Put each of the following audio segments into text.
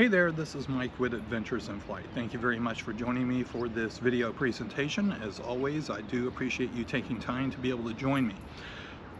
Hey there, this is Mike with Adventures in Flight. Thank you very much for joining me for this video presentation. As always, I do appreciate you taking time to be able to join me.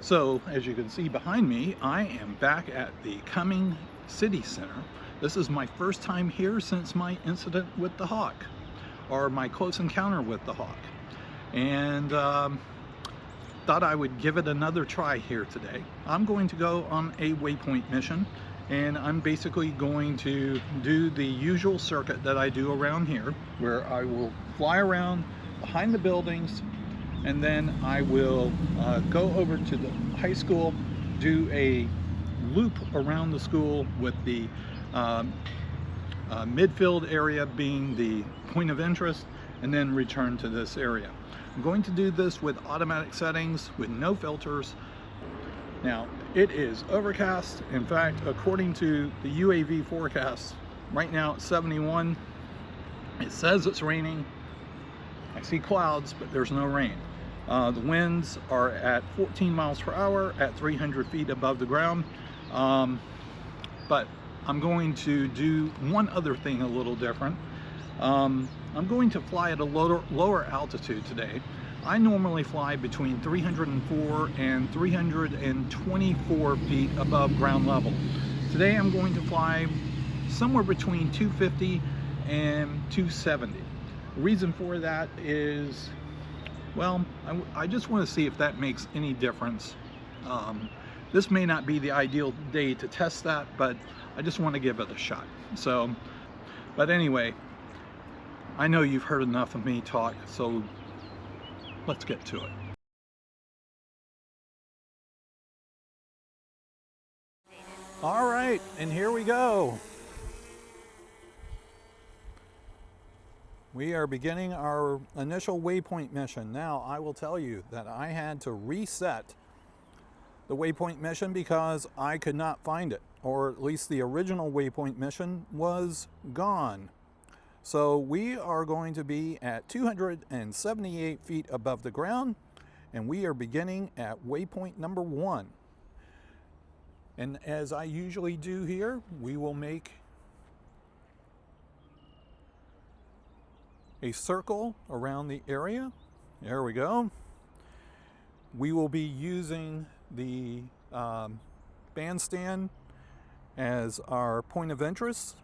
So, as you can see behind me, I am back at the Cumming City Center. This is my first time here since my incident with the Hawk, or my close encounter with the Hawk. And thought I would give it another try here today. I'm going to go on a waypoint mission. And I'm basically going to do the usual circuit that I do around here, where I will fly around behind the buildings, and then I will go over to the high school, do a loop around the school with the midfield area being the point of interest, and then return to this area. I'm going to do this with automatic settings, with no filters. Now, it is overcast. In fact, according to the UAV forecast, right now it's 71. It says it's raining. I see clouds, but there's no rain. The winds are at 14 miles per hour at 300 feet above the ground. But I'm going to do one other thing a little different. I'm going to fly at a lower altitude today. I normally fly between 304 and 324 feet above ground level. Today I'm going to fly somewhere between 250 and 270. The reason for that is, well, I just want to see if that makes any difference. This may not be the ideal day to test that, but I just want to give it a shot. So, but anyway, I know you've heard enough of me talk, so let's get to it. All right, and here we go. We are beginning our initial waypoint mission. Now, I will tell you that I had to reset the waypoint mission because I could not find it, or at least the original waypoint mission was gone. So we are going to be at 278 feet above the ground, and we are beginning at waypoint number 1. And as I usually do here, we will make a circle around the area. There we go. We will be using the bandstand as our point of interest.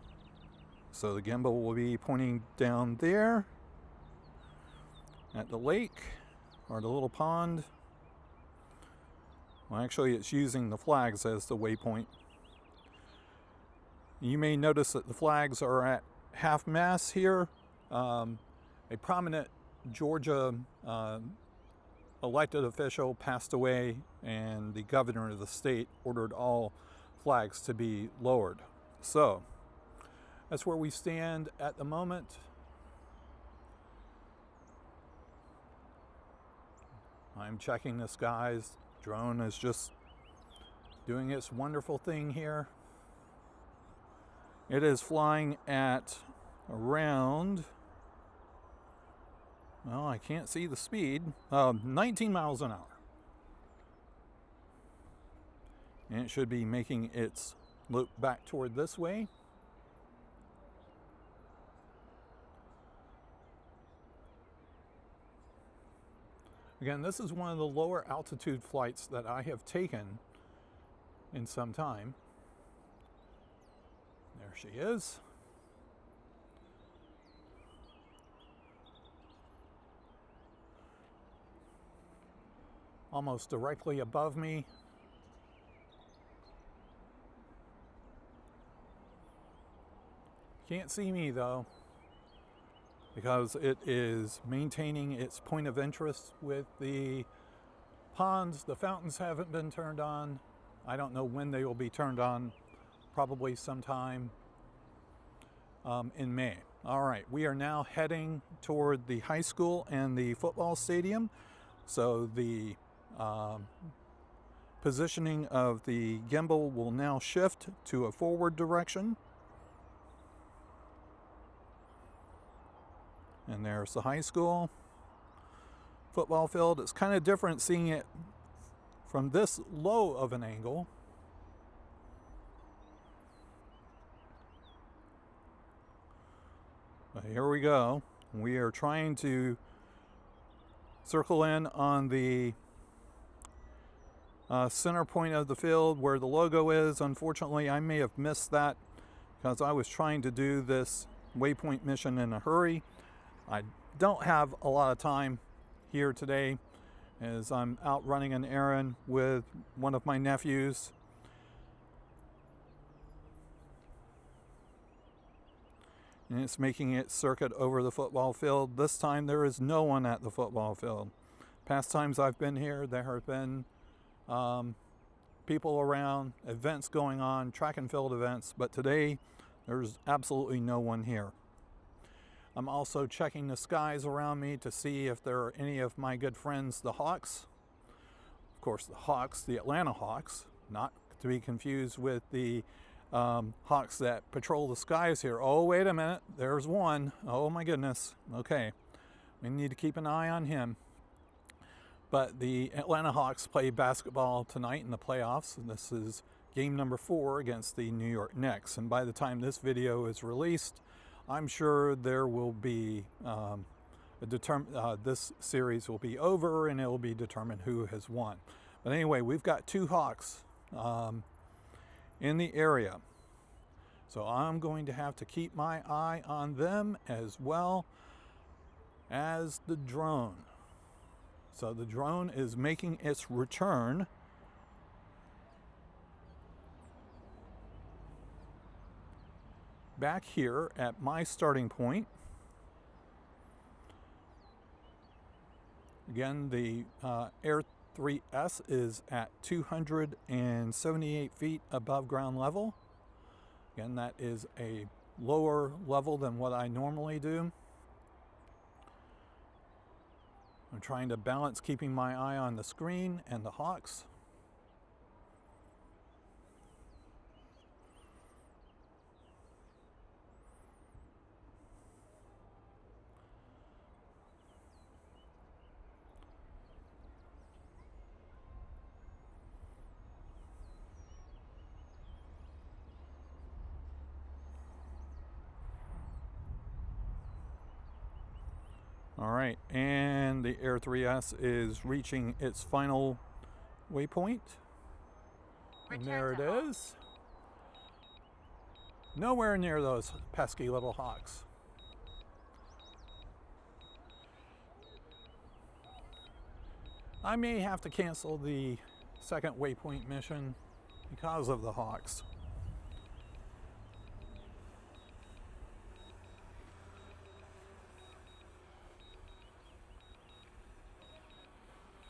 So the gimbal will be pointing down there at the lake or the little pond. Well, actually it's using the flags as the waypoint. You may notice that the flags are at half mast here. A prominent Georgia elected official passed away, and the governor of the state ordered all flags to be lowered. So that's where we stand at the moment. I'm checking the skies. Drone is just doing its wonderful thing here. It is flying at around, well, I can't see the speed, 19 miles an hour. And it should be making its loop back toward this way. Again, this is one of the lower altitude flights that I have taken in some time. There she is. Almost directly above me. Can't see me though, because it is maintaining its point of interest with the ponds. The fountains haven't been turned on. I don't know when they will be turned on, probably sometime in May. All right, we are now heading toward the high school and the football stadium. So the positioning of the gimbal will now shift to a forward direction. And there's the high school football field. It's kind of different seeing it from this low of an angle. Here we go. We are trying to circle in on the center point of the field where the logo is. Unfortunately, I may have missed that because I was trying to do this waypoint mission in a hurry. I don't have a lot of time here today as I'm out running an errand with one of my nephews. And it's making its circuit over the football field. This time there is no one at the football field. Past times I've been here, there have been people around, events going on, track and field events, but today there's absolutely no one here. I'm also checking the skies around me to see if there are any of my good friends, the Hawks. Of course, the Hawks, the Atlanta Hawks, not to be confused with the hawks that patrol the skies here. Oh, wait a minute, there's one. Oh my goodness. Okay, we need to keep an eye on him. But the Atlanta Hawks play basketball tonight in the playoffs, and this is game number 4 against the New York Knicks. And by the time this video is released, I'm sure there will be this series will be over, and it will be determined who has won. But anyway, we've got 2 Hawks in the area, so I'm going to have to keep my eye on them as well as the drone. So the drone is making its return. Back here at my starting point. Again, the Air 3S is at 278 feet above ground level. Again, that is a lower level than what I normally do. I'm trying to balance keeping my eye on the screen and the Hawks. All right, and the Air 3S is reaching its final waypoint. And there it is. Nowhere near those pesky little Hawks. I may have to cancel the second waypoint mission because of the Hawks.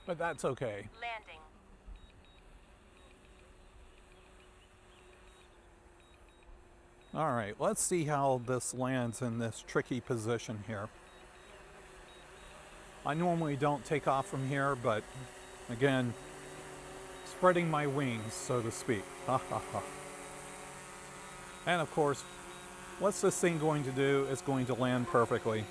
But that's okay. Landing. All right, let's see how this lands in this tricky position here. I normally don't take off from here, but again, spreading my wings, so to speak. And of course, what's this thing going to do? It's going to land perfectly.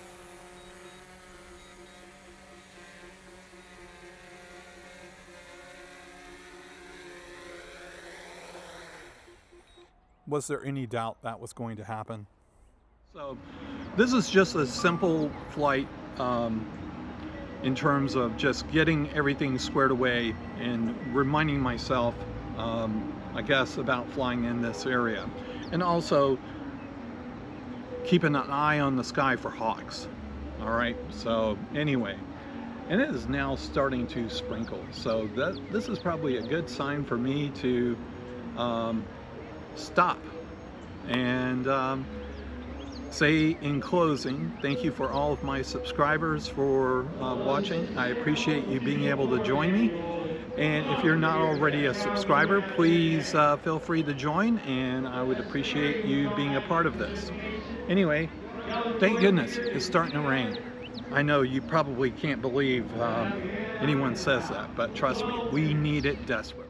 Was there any doubt that was going to happen? So this is just a simple flight in terms of just getting everything squared away and reminding myself, I guess, about flying in this area. And also keeping an eye on the sky for Hawks. All right, so anyway, and it is now starting to sprinkle. So this is probably a good sign for me to stop and say in closing, thank you for all of my subscribers for watching. I appreciate you being able to join me, and if you're not already a subscriber, please feel free to join, and I would appreciate you being a part of this. Anyway, thank goodness it's starting to rain. I know you probably can't believe anyone says that, but trust me, we need it desperately.